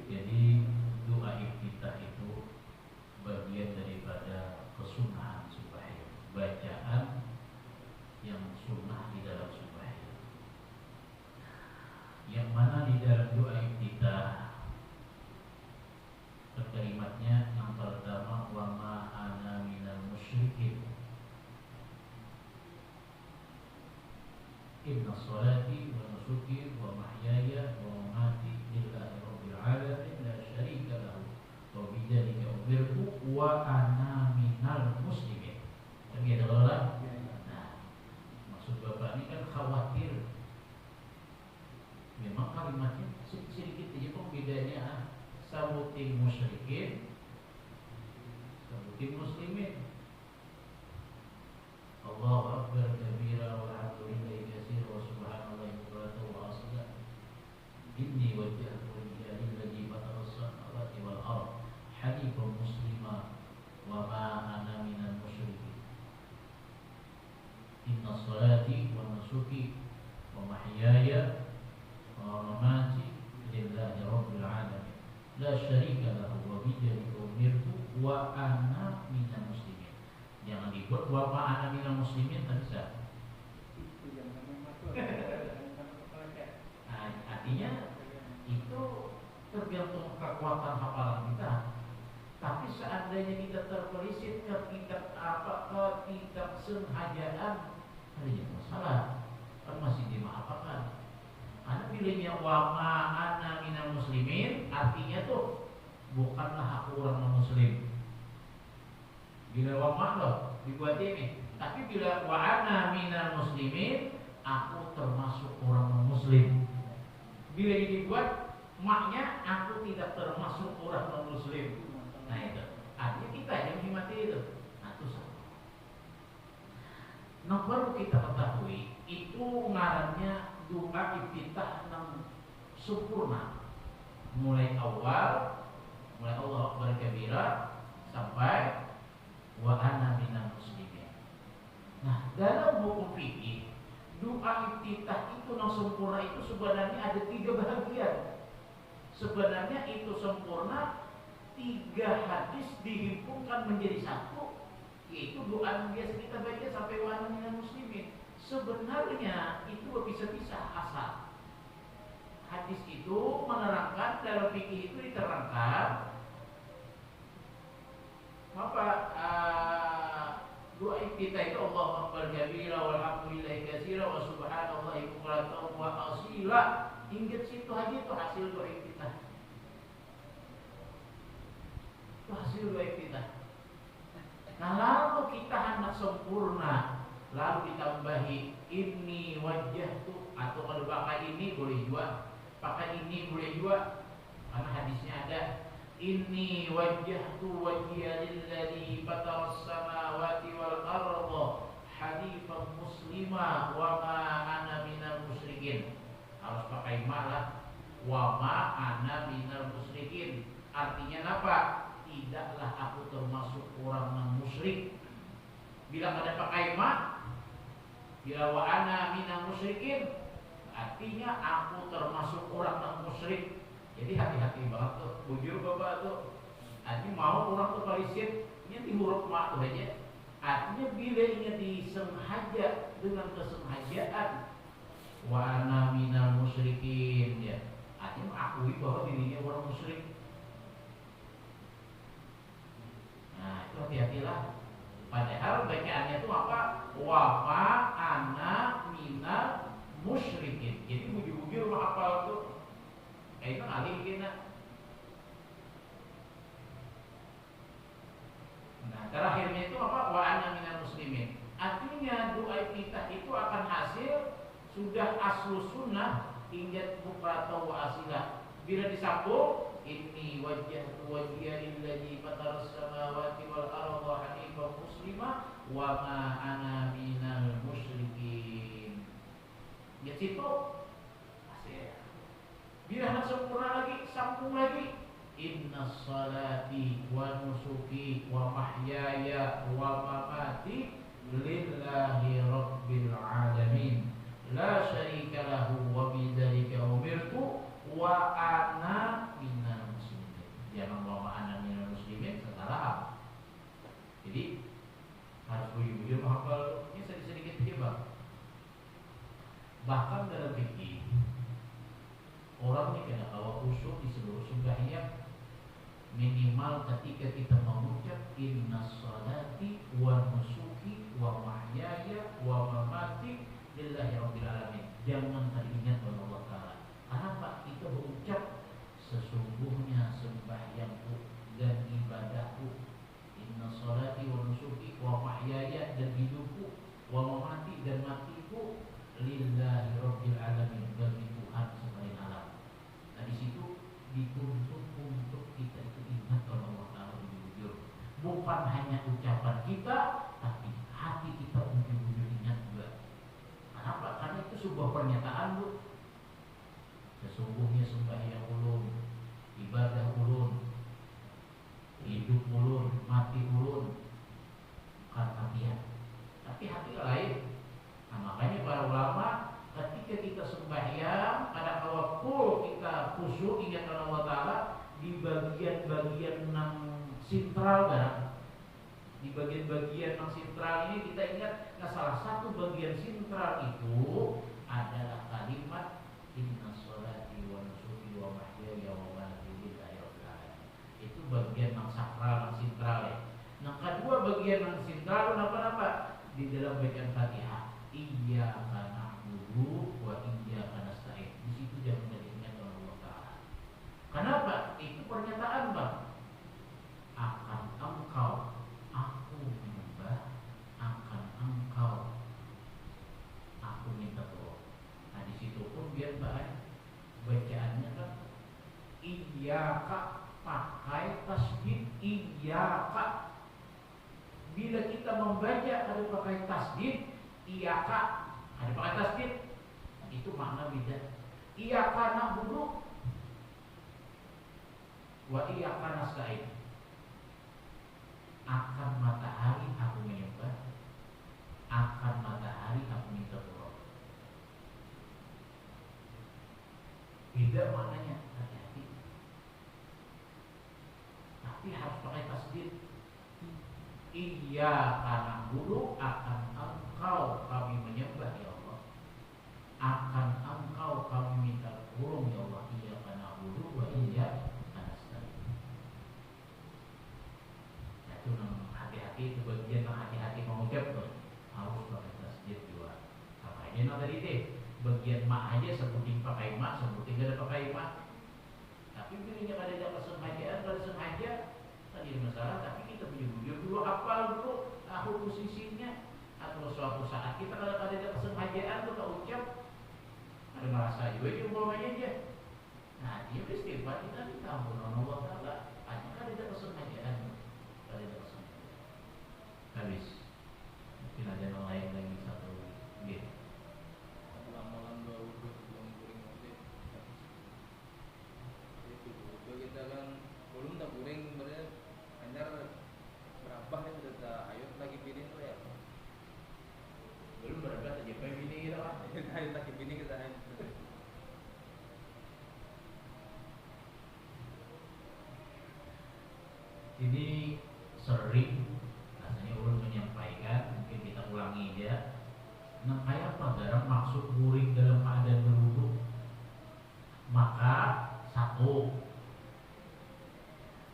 Jadi doa iftitah itu bagian daripada kesunahan sembahyang, bacaan yang sunnah di dalam sembahyang. Yang mana di dalam doa iftitah kalimatnya yang pertama wa ma ana minal musyrikin. Inna salati wa nusuki wa mahyaya wa mamati lillahi rabbil alamin la syarika lahu wa bidzalika umirtu wa ana minal muslimin. Jadi ada orang. Nah, maksud Bapak ini kan khawatir. Memang kalimatnya sedikit aja pembedanya sabutin musyrikin, sabutin muslimin. Allahu akbar kabira walhamdulillahi katsira wa subhanallahi bukratan wa asila. Inni wajjahtu wajhiya lilladzi fatara as-samawati wal ardh hanifan muslima wa ma ana minal musyrikin. Inna salati wa nusuki wa mahyaya wa mamati lillahi rabbil alamin la syarika lahu wa bidzalika umirtu wa ana minal muslimin. Jangan dibuat wa ana minal muslimin, tak bisa. Itu yang artinya itu tergantung kekuatan hafalan kita. Tapi seandainya kita terpelisit ketidaksengajaan, ada yang masalah, kan masih dimaafkan. bilanya wa ma ana minal muslimin, artinya tuh bukanlah aku orang non-muslim. Bila wa ma loh dibuat ini, tapi bila wa ana minal muslimin, aku termasuk orang non-muslim. Bila dibuat maknya aku tidak termasuk orang non-muslim. Nah itu, artinya kita yang menghormati itu. Nah itu sama. Nah baru kita ketahui itu ngarannya doa iftitah yang sempurna, mulai awal, mulai Allah Akbar kabira sampai wa ana minal muslimin. Nah dalam hukum fikih doa iftitah itu yang sempurna itu sebenarnya ada 3 bahagian. Sebenarnya itu sempurna 3 hadis dihimpunkan menjadi satu, yaitu doa yang biasa kita baca sampai wa ana minal muslimin. Sebenarnya itu bisa-bisa asal. Hadis itu menerangkan, dalam fikih itu diterangkan apa doa kita itu Allahu akbar kabira walhamdulillahi katsira wa subhanallahi bukratan wa asila. Hingga situ aja itu hasil doa kita. Itu hasil doa kita. Nah lalu kita hendak sempurna, lalu ditambahi ini wajjahtu, atau kalau pakai ini boleh juga, pakai ini boleh juga, karena hadisnya ada ini wajjahtu wajhiya lilladzi fataras samawati wal arda hanifan muslima wa ma ana minal musyrikin. Harus pakai malah wa ma ana minal musyrikin. Artinya apa? Tidaklah aku termasuk orang yang musyrik. Bila ada pakai ma, bila wa ana minal musyrikin, artinya aku termasuk orang yang musyrik. Jadi hati-hati banget tuh, bujur bapak tuh. Artinya mau orang tuh palisin, ini huruf ma tuh aja. Artinya bila ini disengaja dengan kesengajaan wa ana minal musyrikin, ya. Artinya mengakui bahwa dirinya orang musyrik. Nah itu hati-hatilah. Padahal bacaannya itu apa? Wa ma ana minal musyrikin. Jadi bujur-bujur hafal tuh. Itu alih kena. Nah terakhirnya itu apa? Wa ana minal muslimin. Artinya doa kita itu akan hasil sudah aslu sunnah hingga bukrata wa asilah. Bila disambung inni wajjahtu wajhiya lilladzi fataras samawati wal arda hanifan muslima wa ma ana minal musyrikin. Ya situ hasil. Bila nak sempurna lagi, sambung lagi. Inna salati wa nusuki wa mahyaya wa mamati lillahi rabbil alamin la syarika lahu wa bidzalika umirtu wa ana minal muslimin. Jangan wa ana minal muslimin setelah. Jadi harus bujur-bujur menghafal. Ini sedikit hebat. Bahkan dalam fikih orang ini kena bawa khusyuk di seluruh sembahyang, minimal ketika kita mengucap inna salati wa nusuki wa mahyaya wa mamati lillahi rabbil alamin. Jangan teringat oleh Allah Ta'ala. Kenapa? Kita berucap sesungguhnya sembahyangku dan ibadahku, inna salati wa nusuki wa mahyaya, dan hidupku, wa mamati, dan matiku, lillahi rabbil alamin, bagi Tuhan semesta alam. Nah di situ dituntut untuk kita itu ingat oleh Allah Ta'ala jujur. Bukan hanya ucapan kita, tapi hati kita untuk jujur ingat juga. Kenapa? Karena itu sebuah pernyataan, Bu. Sesungguhnya sembahyang ulun, ibadah ulun, hidup ulun, mati ulun, karena dia. Tapi hati lain. Nah makanya para ulama ketika kita sembahyang, ada tawakul, kita khusyuk ingat Allah Ta'ala, di bagian-bagian yang sentral kan. Di bagian-bagian yang sentral ini kita ingat, nah salah satu bagian sentral itu adalah kalimat inna sholati wa nusuki wa mahyaya wa mamati lillahi rabbil alamin. Itu bagian yang sakral, yang sentral ya. Nah kedua bagian yang sentral apa-apa di dalam bacaan Fatihah. Iyyaka na'budu wa iyyaka nasta'in. Di situ bacaannya kan iyyaka, pakai tasdid iyyaka. Bila kita membaca ada pakai tasdid iyyaka, ada pakai tasdid, itu makna beda. Iyyaka na'budu wa iyyaka nasta'in. Akan matahari aku menyembah, akan matahari aku minta tolong. Beda maknanya, hati-hati. Tapi harus pakai tasdid. Iyyaka na'budu, akan engkau kami menyembah ya Allah, akan engkau kami minta tolong ya Allah. Iyyaka na'budu wa iyyaka nasta'in. Itu hati-hati, itu bagian yang hati-hati mengucap tuh harus pakai tasdid juga. Sama aja tadi deh, bagian mak aja sebutin pakai mak, sebutin gak ada pakai mak. Tapi bilangnya ada kesengajaan, kalau sengaja tadi masalah. Tapi kita bujur dulu hafal dulu tahu posisinya. Atau suatu saat kita kalau ada kesengajaan tuh tak ucap, ada merasa juga itu umpamanya aja. Nah dia beristighfar, kita minta ampun Allah Ta'ala. Hanya ada kesengajaan, ada kesengajaan. Habis. Mungkin ada yang lain lagi satu gitu. Amalan baru belum kuring nanti. Itu kita kan belum tak kuring sebenarnya hanya berapa ya sudah tak ayo lagi pilih tuh ya. Belum berapa saja pilih kita kan. Ayo lagi pilih kita ayo. Ini sering rasanya ulun menyampaikan, mungkin kita ulangi aja. Nah, kayak apa dalam maksud guring dalam keadaan berwudu? Maka satu,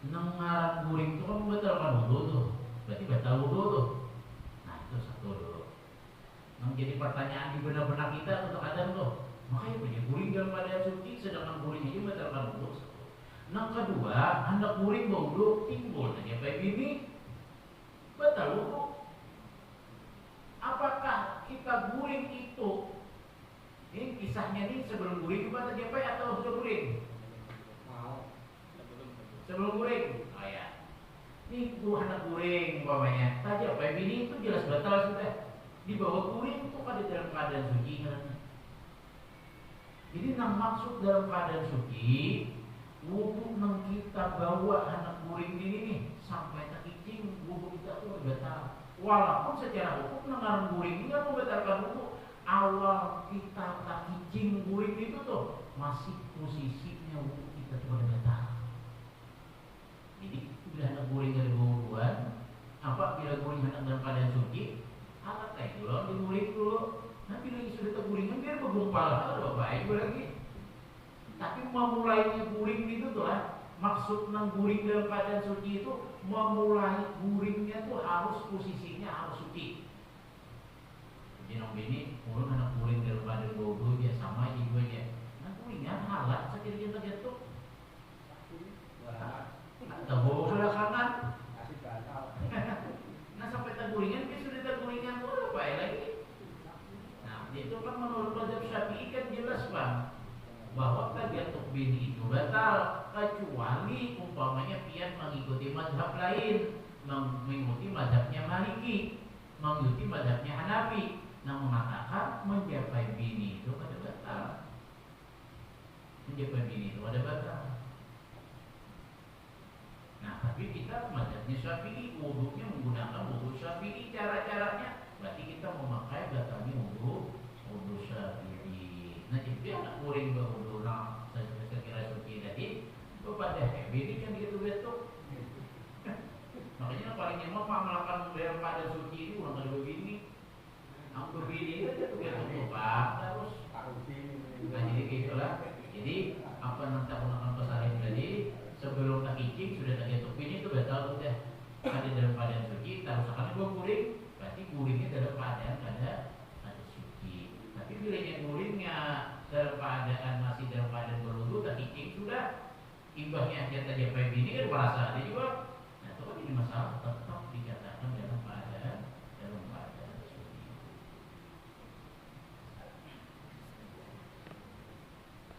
nengaran guring itu kan membatalkan wudu tuh, berarti batal wudu tuh. Nah itu satu dulu. Nah, jadi pertanyaan di benak-benak kita untuk adam tuh, makanya punya guring dalam keadaan suci, sedangkan guring ini membatalkan wudu. Nah kedua, hendak guring wudu timbul aja kayak gini, batal wudu. Apakah kita guring itu? Ini kisahnya nih sebelum guring juga terjadi atau sudah guring? Mau. Sebelum guring. Oh ya. Ini anak guring umpamanya. Tadi apa ini itu jelas batal sudah. Di bawah guring itu pada dalam keadaan suci kan. Jadi nang maksud dalam keadaan suci, wudu nang kita bawa anak guring ini nih sampai terkicing wudu kita tuh batal. Walaupun secara hukum nengaran guring ini kan membatalkan wudu. Awal kita tak kicing guring itu tuh masih posisinya wudu kita tuh ada batal. Jadi bila anak guring dari wuduan, apa bila guring anak dalam keadaan suci, alat kayak dulu diguring dulu. Nanti lagi sudah terguringan biar bergumpal ada baik lagi. Tapi memulainya guring itu tuh lah. Maksud nang guring dalam keadaan suci itu memulai guringnya tuh harus posisinya harus suci. Jadi nang ini ulun anak guring dalam keadaan wudu dia sama ibu aja. Nah guringan halat sekiranya terjatuh. Atau bawa belakangan. Nah sampai terguringan dia sudah terguringan tuh apa lagi? Nah itu kan menurut mazhab Syafi'i kan jelas bang, bahwa tajatuk bini itu batal kecuali umpamanya pian mengikuti mazhab lain, mengikuti mazhabnya Maliki, mengikuti mazhabnya Hanafi, yang mengatakan menjapai bini itu ada batal, menjapai bini itu ada batal. Nah tapi kita mazhabnya Syafi'i, wudunya menggunakan wudu Syafi'i, cara-caranya berarti kita memakai batalnya wudu Syafi'i. Nah jadi anak kuring berwudu nah saya kira suci tadi itu pada ini kan gitu. Makanya paling nyaman melakukan dalam pada suci itu ulang kali begini, hampir begini aja tuh biasa lupa terus. Nah jadi gitulah. Jadi apa nanti aku akan pesanin tadi sebelum tak kicing sudah tak jatuh ini itu batal udah. Ada dalam keadaan suci, terus akan gua guring, berarti guringnya dalam keadaan ada suci. Tapi bilangnya guringnya dalam keadaan masih dalam keadaan berwudu tak kicing sudah, imbahnya aja tadi apa ini kan merasa ada juga. Nah itu kan ini masalah tetap